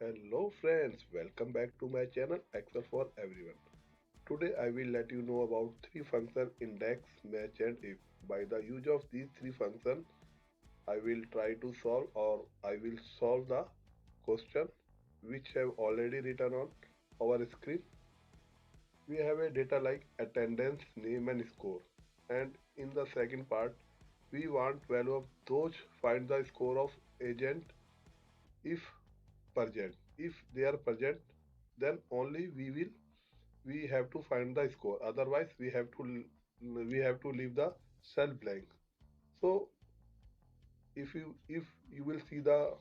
Hello friends, welcome back to my channel Excel for Everyone. Today I will let you know about three functions index, match and if. By the use of these three functions, I will try to solve or I will solve the question which have already written on our screen. We have a data like attendance, name and score. And in the second part, we want value of those find the score of agent if present. If they are present, then only we have to find the score. Otherwise, we have to leave the cell blank. So if you will see the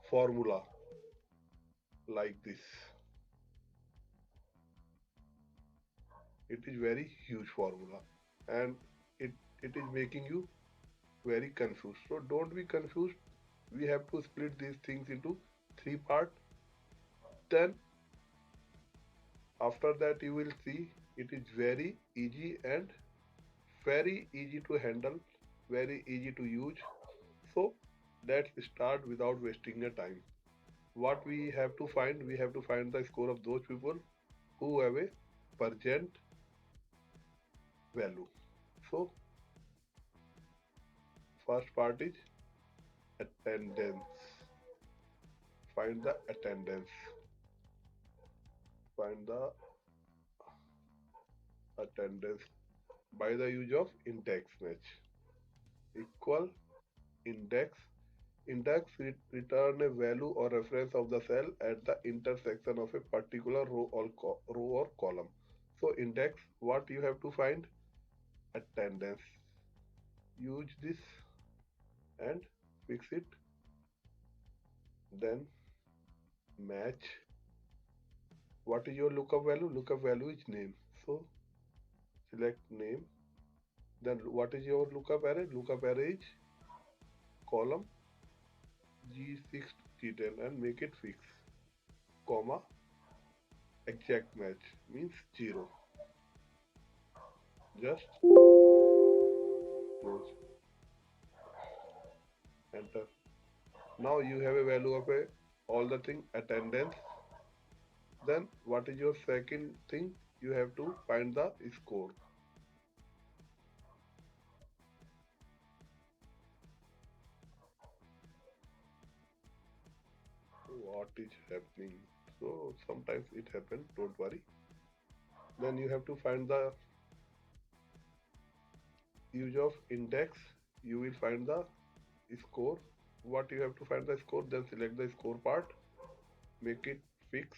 formula like this, it is very huge formula, and it is making you very confused. So don't be confused. We have to split these things into three parts. Then after that you will see it is very easy and very easy to handle, very easy to use. So let's start without wasting your time. What we have to find? We have to find the score of those people who have a present value. So first part is attendance. Find the attendance. Find the attendance by the use of index match. Equal index. Return a value or reference of the cell at the intersection of a particular row or column. So index, what you have to find? Attendance. Use this and fix it. Then match. What is your lookup value? Lookup value is name. So select name. Then what is your lookup array? Lookup array is column G6 G10 and make it fix. Comma exact match means 0. Just close, enter. Now you have a value of a all the thing attendance. Then what is your second thing? You have to find the score. What is happening? So sometimes it happens, don't worry. Then you have to find the use of index. You will find the score. What you have to find the score, then select the score part, make it fix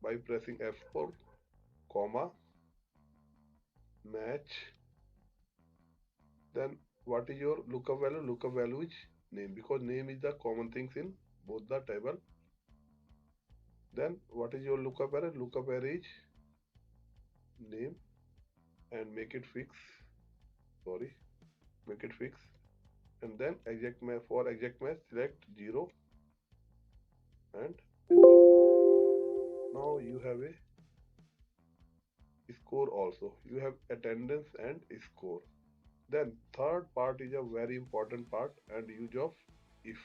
by pressing F4, comma, match. Then what is your lookup value? Lookup value is name because name is the common things in both the table. Then what is your lookup array? Lookup array is name and make it fix. Sorry, make it fix. And then exact match for exact match select 0 and now you have a score also. You have attendance and score. Then third part is a very important part and use of if.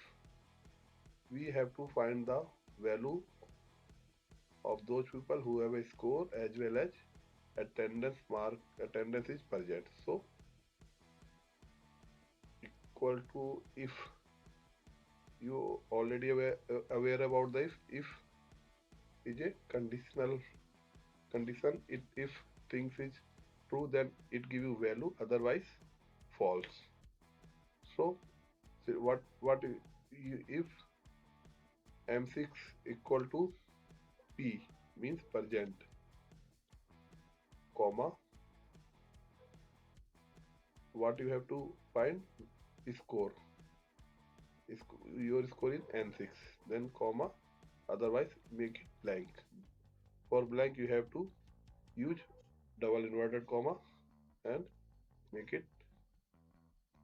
We have to find the value of those people who have a score as well as attendance is present. So equal to if. You already aware about the if is a conditional condition. If things is true, then it give you value, otherwise false. So what if m6 equal to p means present, comma, what you have to find? Score. Your score is n6, then comma, otherwise make it blank. For blank you have to use double inverted comma and make it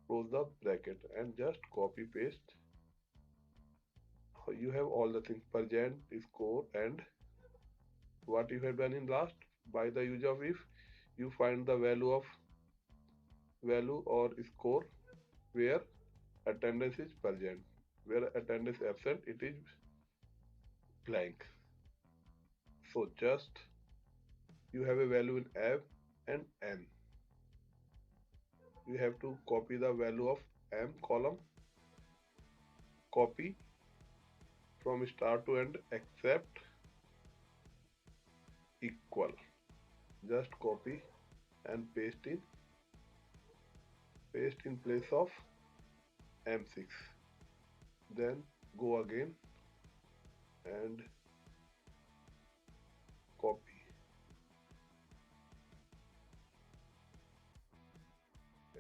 close the bracket and just copy paste. You have all the things present, score, and what you have done in last. By the use of if, you find the value or score where attendance is present. Where attendance is absent, it is blank. So just you have a value in m and n. You have to copy the value of m column, copy from start to end except equal. Just copy and paste in place of m6. Then go again and copy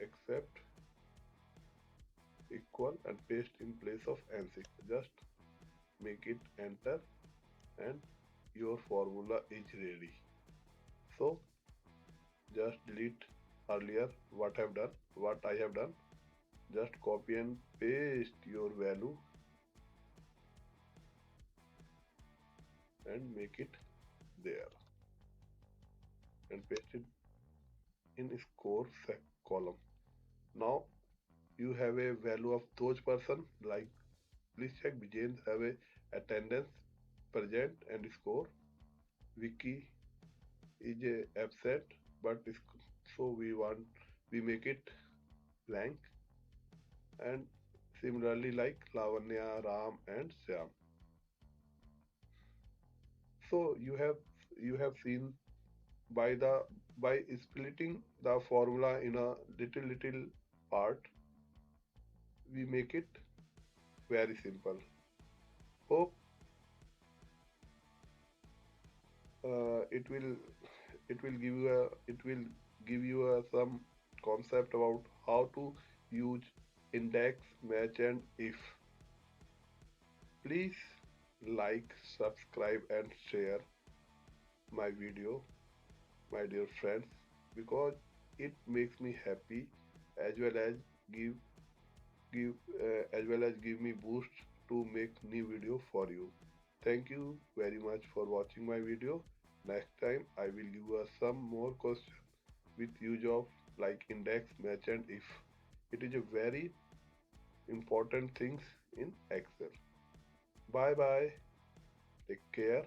except equal and paste in place of n6. Just make it enter and your formula is ready. So just delete earlier what I have done. Just copy and paste your value and make it there and paste it in score column. Now you have a value of those person, like please check Vijay have a attendance present and score. Vicky is a absent but so we make it blank, and similarly like Lavanya, Ram and Syam. So you have seen by the by splitting the formula in a little part, we make it very simple. Hope uh, it will it will give you some concept about how to use index, match and if. Please like, subscribe and share my video, my dear friends, because it makes me happy as well as give give me boost to make new video for you. Thank you very much for watching my video. Next time I will give us some more questions with use of like index, match and if. It is a very important things in Excel. Bye bye. Take care.